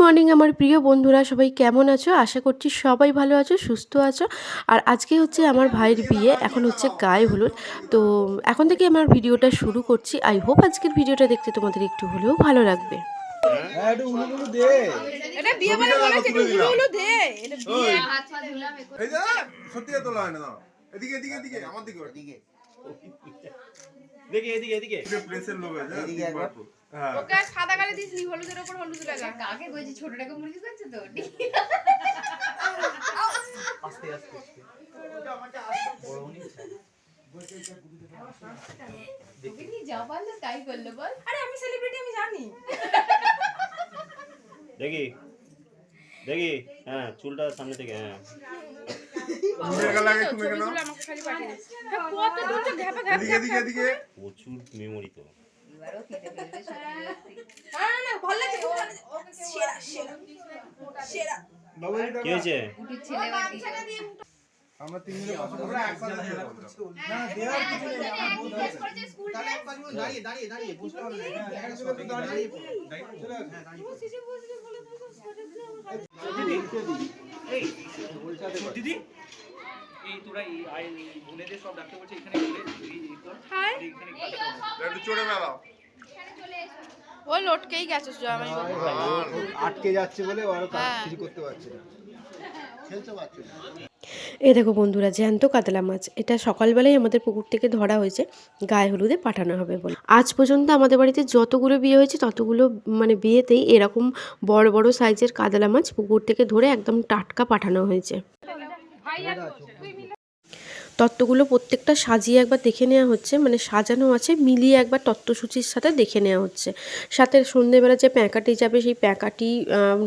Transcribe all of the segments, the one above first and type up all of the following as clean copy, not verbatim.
Morning আমার প্রিয় বন্ধুরা, সবাই কেমন আছো? আশা করছি সবাই ভালো আছো, সুস্থ আছো। আর আজকে হচ্ছে আমার ভাইয়ের বিয়ে, এখন হচ্ছে গায়ে হলুদ। তো এখন থেকে আমার ভিডিওটা শুরু করছি। আই হোপ আজকের ভিডিওটা দেখতে তোমাদের একটু হলেও ভালো লাগবে। দেখি এদিকে এদিকে প্রেসের লোক আছে এদিকে একবার হ্যাঁ ওকে সাদা কালি দিস নি হলুদের উপর হলুদ লাগা কাকে কইছি ছোটটাকে মুরগি করছে তো আস্তে আস্তে আমাকে আস্তে বড় উনি দেখি নি যা পারলে তাই করলে বল আরে আমি সেলিব্রিটি আমি জানি দেখি দেখি হ্যাঁ চুলটা সামনে থেকে হ্যাঁ প্রচুর মেমোরি তো কি হয়েছে আমরা তিনজনের পাশে দাঁড়িয়ে বসতে হবে দিদি এই তোরা এই আই বলেদের সব ডাকতে বলছে এখানে হাই একটু চড়ে মেলাও ও লটকেই গেছে আমি আটকে যাচ্ছে বলে ওরা কিছু করতে পারছে না খেলতে পারছে না। এই দেখো বন্ধুরা, জ্যান্ত কাতলা মাছ, এটা সকালবেলায় আমাদের পুকুর থেকে ধরা হয়েছে, গায়ে হলুদে পাঠানো হবে বলে। আজ পর্যন্ত আমাদের বাড়িতে যতগুলো বিয়ে হয়েছে ততগুলো মানে বিয়েতেই এরকম বড় বড় সাইজের কাতলা মাছ পুকুর থেকে ধরে একদম টাটকা পাঠানো হয়েছে। তত্ত্বগুলো প্রত্যেকটা সাজিয়ে একবার দেখে নেওয়া হচ্ছে, মানে সাজানো আছে মিলিয়ে একবার তত্ত্বসূচির সাথে দেখে নেওয়া হচ্ছে। সাথে সন্ধ্যেবেলা যে প্যাঁকাটি যাবে সেই প্যাঁকাটি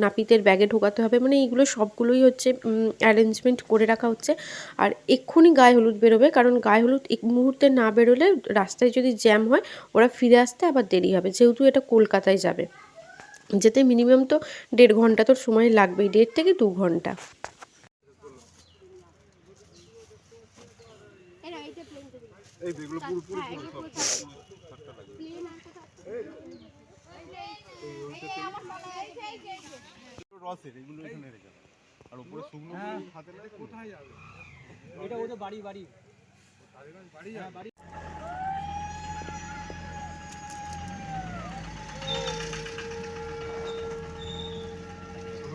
নাপিতের ব্যাগে ঢোকাতে হবে, মানে এইগুলো সবগুলোই হচ্ছে অ্যারেঞ্জমেন্ট করে রাখা হচ্ছে। আর এক্ষুনি গায়ে হলুদ বেরোবে, কারণ গায়ে হলুদ এক মুহূর্তে না বেরোলে রাস্তায় যদি জ্যাম হয় ওরা ফিরে আসতে আবার দেরি হবে, যেহেতু এটা কলকাতায় যাবে, যেতে মিনিমাম তো 1.5 ঘন্টা তো সময় লাগবেই, 1.5 থেকে 2 ঘন্টা। এই বেগুলো পুরো পুরো সব রসের এগুলো এখানে রেখে আর উপরে শুকনো হাতে লাগে কোথায় যাবে এটা ওদের বাড়ি বাড়ি বাড়ি বাড়ি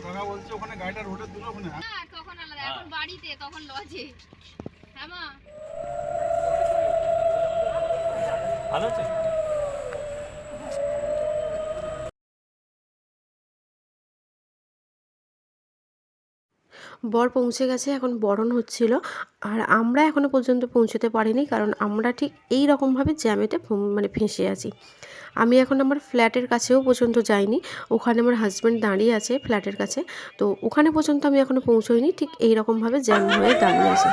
কাকা বলছে ওখানে গাড়িটা রোডে দিল ওখানে না তখন আলাদা এখন বাড়িতে তখন লজে হ্যাঁ মা ভালো আছে। বর পৌঁছে গেছে, এখন বরণ হচ্ছিল। আর আমরা এখনও পর্যন্ত পৌঁছতে পারিনি, কারণ আমরা ঠিক এই রকমভাবে জ্যামেতে মানে ফেঁসে আছি। আমি এখন আমার ফ্ল্যাটের কাছেও পর্যন্ত যাইনি, ওখানে আমার হাজব্যান্ড দাঁড়িয়ে আছে ফ্ল্যাটের কাছে, তো ওখানে পর্যন্ত আমি এখনও পৌঁছোইনি, ঠিক এই রকমভাবে জ্যাম হয়ে দাঁড়িয়ে আছে।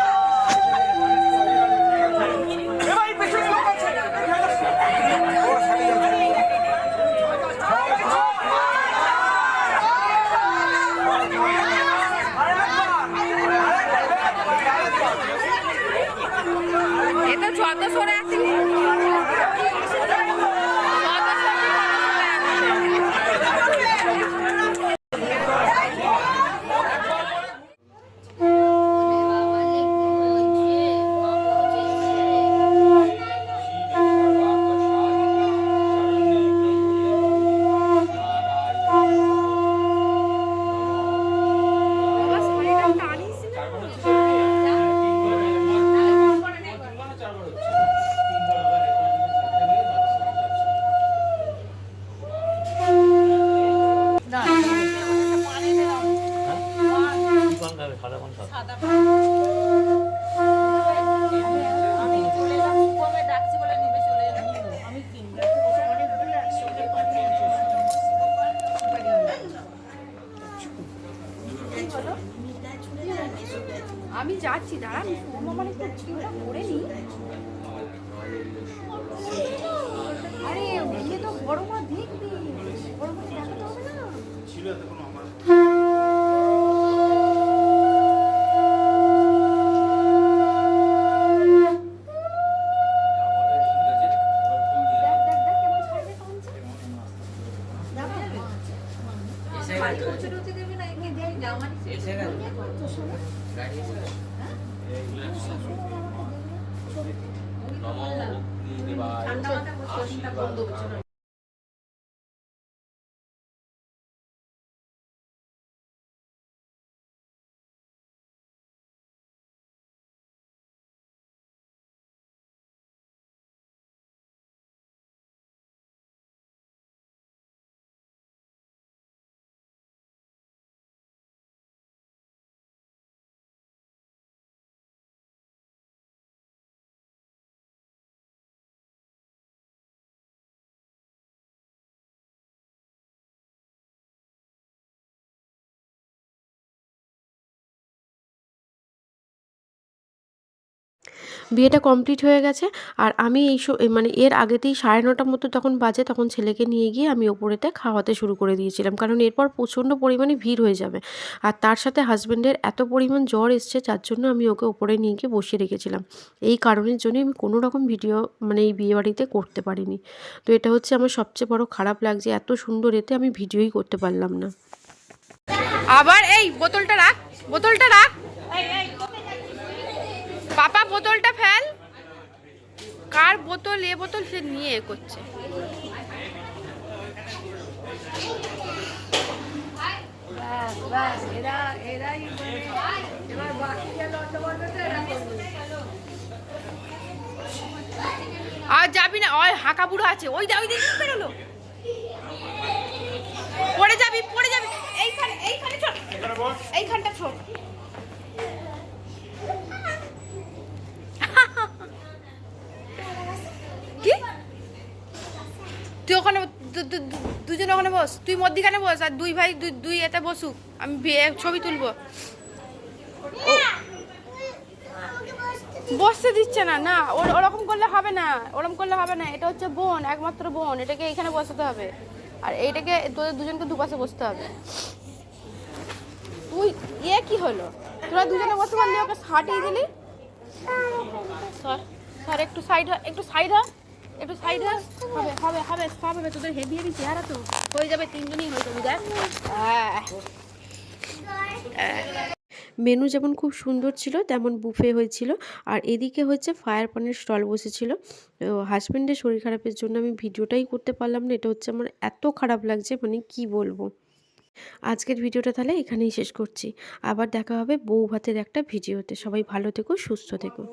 আমি যাচ্ছি, দাঁড়া আমি আমার একটু ভিডিওটা করে নিই। আরে বিয়ে তো বড় মা দেখবি, বড় মা দেখাতে হবে না ছিল এতক্ষণ আমার বিয়েটা কমপ্লিট হয়ে গেছে। আর আমি মানে এর আগেতেই 9:30 মতো তখন বাজে, তখন ছেলেকে নিয়ে গিয়ে আমি ওপরেতে খাওয়াতে শুরু করে দিয়েছিলাম, কারণ এরপর প্রচণ্ড পরিমাণে ভিড় হয়ে যাবে। আর তার সাথে হাজব্যান্ডের এত পরিমাণ জ্বর এসছে, যার জন্য আমি ওকে ওপরে নিয়ে গিয়ে বসিয়ে রেখেছিলাম। এই কারণের জন্যই আমি কোনো রকম ভিডিও মানে এই বিয়েবাড়িতে করতে পারিনি। তো এটা হচ্ছে আমার সবচেয়ে বড় খারাপ লাগছে, এত সুন্দর এতে আমি ভিডিওই করতে পারলাম না। আবার এই বোতলটা রাখ, বোতলটা রাখ পাপা, বোতলটা ফেল। কার বোতল? এ বোতল সে নিয়ে করছে। আর যাবি না, ওই হাঁকা বুড়ো আছে, ওই দিকে বেরোলো। পড়ে যাবি, পড়ে যাবি। এইখানে ছোট, এইখানটা ছোট। কি তুই ওখানে দুজন ওখানে বস, তুই মধ্যিখানে বস, আর দুই ভাই দুই এতে বসুক, আমি ছবি তুলবো। বসতে দিচ্ছে না, না ওরকম করলে হবে না, ওরকম করলে হবে না। এটা হচ্ছে বোন, একমাত্র বোন, এটাকে এখানে বসাতে হবে, আর এইটাকে তোদের দুজনকে দুপাশে বসতে হবে। তুই কি হলো, তোরা দুজনে বসে পারলি, ওকে হাঁটিয়ে দিলি। স্যার একটু সাইড হ, একটু সাইড হ, একটু সাইড হ। হবে হবে হবে সব হবে, তোদের হেভি হেভি চেহারা তো হয়ে যাবে, তিনজনই হয়ে যাবে। দেখ মেনু যেমন খুব সুন্দর ছিল, তেমন বুফে হয়েছিল। আর এদিকে হচ্ছে ফায়ার পানের স্টল বসেছিল। তো হাজব্যান্ডের শরীর খারাপের জন্য আমি ভিডিওটাই করতে পারলাম না। এটা হচ্ছে আমার এত খারাপ লাগছে, মানে কি বলবো। আজকের ভিডিওটা তাহলে এখানেই শেষ করছি। আবার দেখা হবে বউ ভাতের একটা ভিডিওতে। সবাই ভালো থেকো, সুস্থ থেকো।